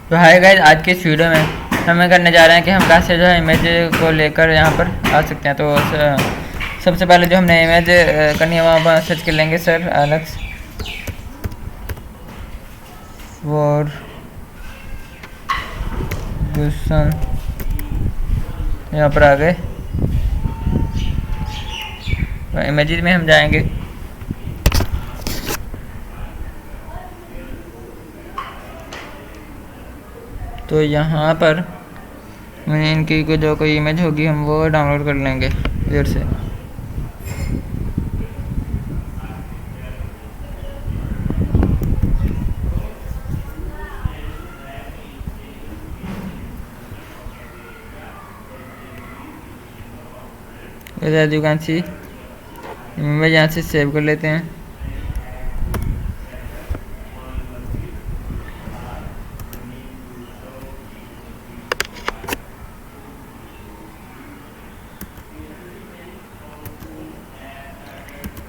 तो hi guys, आज के इस वीडियो में हमें करने जा रहे हैं कि हम कैसे जो है इमेज को लेकर यहाँ पर आ सकते हैं। तो सबसे पहले जो हमने इमेज करनी है वहाँ पर सर्च कर लेंगे सर एलेक्स फर्गूसन, यहाँ पर आ गए। इमेजेस में हम जाएंगे तो यहाँ पर इनकी जो कोई इमेज होगी हम वो डाउनलोड कर लेंगे इधर से। As you can see image यहाँ से सेव कर लेते हैं।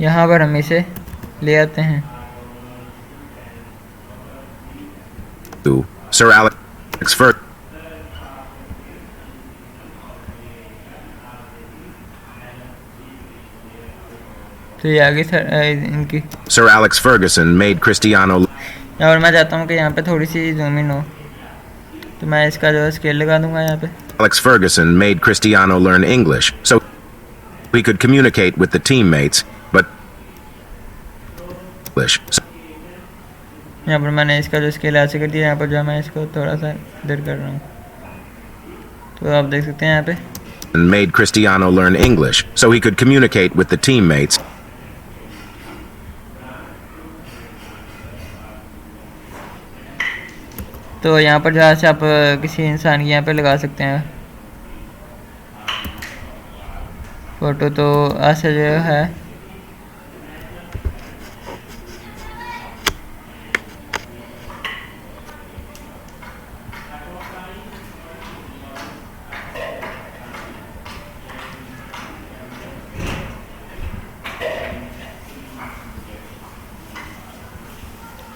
यहाँ पर हम इसे ले आते हैं। Sir Alex Ferg. तो ये आगे सर इनकी Sir Alex Ferguson made Cristiano. और मैं चाहता हूँ कि यहाँ पे थोड़ी सी जूम इन हो, तो मैं इसका जो है स्केल लगा दूंगा यहाँ पे। Alex Ferguson made Cristiano learn English so we could communicate with the teammates, but English. यहाँ पर मैंने इसका जो स्केल ऐसे कर दिया, यहाँ पर जो मैं इसको थोड़ा सा इधर कर रहा हूँ, तो आप देख सकते हैं यहाँ पे। And made Cristiano learn English so he could communicate with the teammates. तो यहाँ पर जहाँ से आप किसी इंसान की यहाँ पे लगा सकते हैं फोटो, तो ऐसे जो है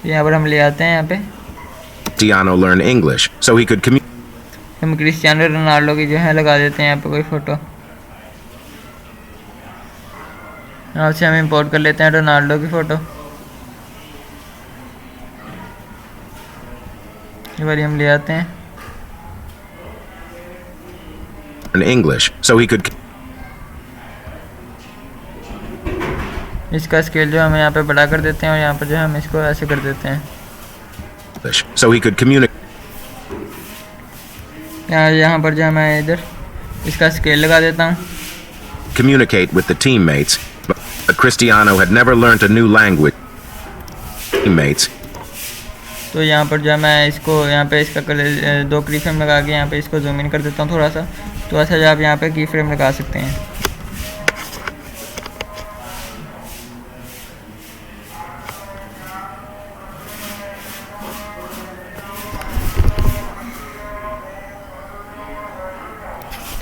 यहाँ पर हम ले आते हैं। यहाँ पे Cristiano learn English so he could हम क्रिस्टियानो रोनाल्डो की जो है लगा देते हैं यहाँ पे कोई फ़ोटो। यहाँ से हम इंपोर्ट कर लेते हैं रोनाल्डो की फ़ोटो। ये बारी हम ले आते हैं English so he could. इसका स्केल जो हम यहाँ पे बड़ा कर देते हैं और यहाँ पर जो हम इसको ऐसे कर देते हैं so he could communicate. यहाँ पर जो मैं इधर इसका स्केल लगा देता हूँ। Communicate with the teammates, but Cristiano had never learned a new language. Teammates. तो यहाँ पर जो मैं इसको यहाँ पे इसका दो की फ्रेम लगा के यहाँ पे इसको जूम इन कर देता हूँ थोड़ा सा, तो ऐसा जो आप यहाँ पे की फ्रेम लगा सकते हैं।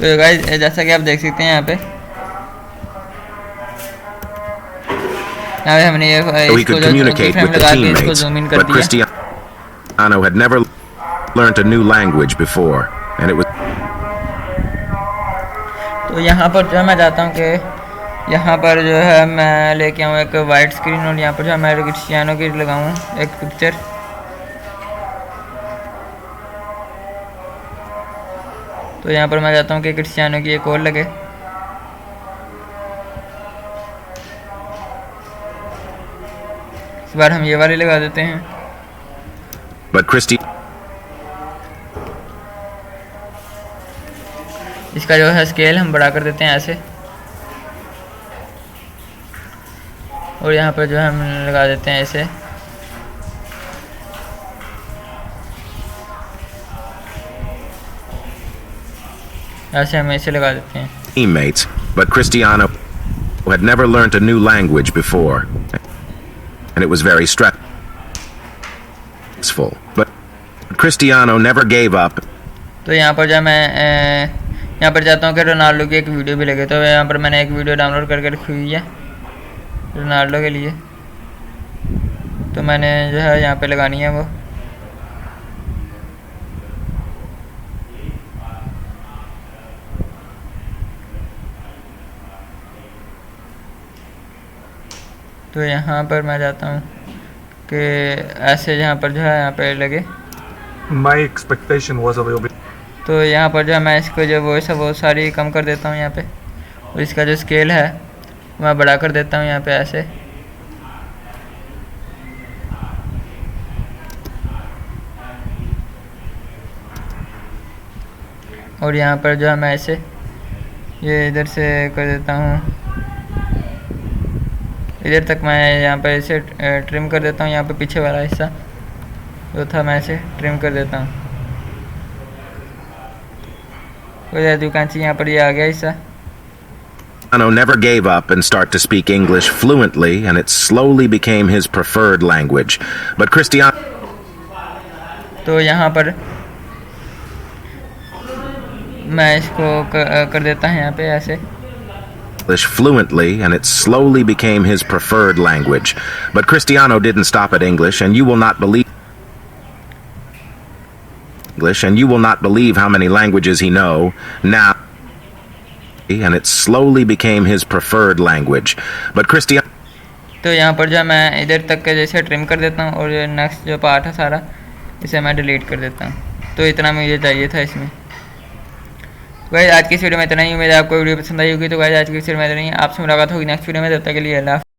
तो गाइस जैसा कि आप देख सकते हैं यहाँ पे हमने ये इसको जो फ्रेम लगा के इसको जूम इन कर दिया। Cristiano had never learned a new language before and it was. तो यहाँ पर जो मैं चाहता हूँ कि यहाँ पर जो है मैं लेके आऊँ एक वाइट स्क्रीन और यहाँ पर जो मैं क्रिस्टियानो की लगाऊँ एक पिक्चर। तो यहाँ पर मैं चाहता हूँ कि क्रिस्टियानो की एक और लगे। इस बार हम ये वाली लगा देते हैं। इसका जो है स्केल हम बड़ा कर देते हैं ऐसे, और यहाँ पर जो है हम लगा देते हैं ऐसे। ऐसे हम ऐसे लगा देते हैं। Teammates, but Cristiano had never learned a new language before, and it was very stressful. But Cristiano never gave up. तो यहाँ पर जब मैं यहाँ पर चाहता हूँ कि रोनाल्डो की एक वीडियो भी लगे, तो यहाँ पर मैंने एक वीडियो डाउनलोड करके रखी हुई है रोनाल्डो के लिए, तो मैंने जो है यहाँ पे लगानी है वो। तो यहाँ पर मैं जाता हूँ कि ऐसे यहाँ पर जो है यहाँ पे लगे। My expectation was a little bit. तो यहाँ पर जो है मैं इसको जो वो सारी कम कर देता हूँ यहाँ पे, और इसका जो स्केल है मैं बड़ा कर देता हूँ यहाँ पे ऐसे। और यहाँ पर जो है मैं ऐसे ये इधर से कर देता हूँ, इधर तक मैं यहाँ पर इसे ट्रिम कर देता हूँ। यहाँ पे पीछे वाला हिस्सा जो था मैं इसे ट्रिम कर देता हूँ। यहाँ पर ये आ गया हिस्सा। Cristiano never gave up and started to speak English fluently, and it slowly became his preferred language. But Cristiano तो यहाँ पर मैं इसको कर देता हूँ यहाँ पे ऐसे English fluently, and it slowly became his preferred language. But Cristiano didn't stop at English, and you will not believe how many languages he know now. And it slowly became his preferred language. But Cristiano तो यहाँ पर जो मैं इधर तक के जैसे trim कर देता हूँ, और नेक्स्ट जो पार्ट है सारा इसे मैं डिलीट कर देता हूँ। तो इतना मुझे चाहिए था इसमें। गाइस आज की इस वीडियो में इतना ही। उम्मीद है आपको वीडियो पसंद आई होगी। तो गाइस आज की इस वीडियो में इतना ही। आपसे मुलाकात होगी नेक्स्ट वीडियो में। तब तक के लिए अल्लाह।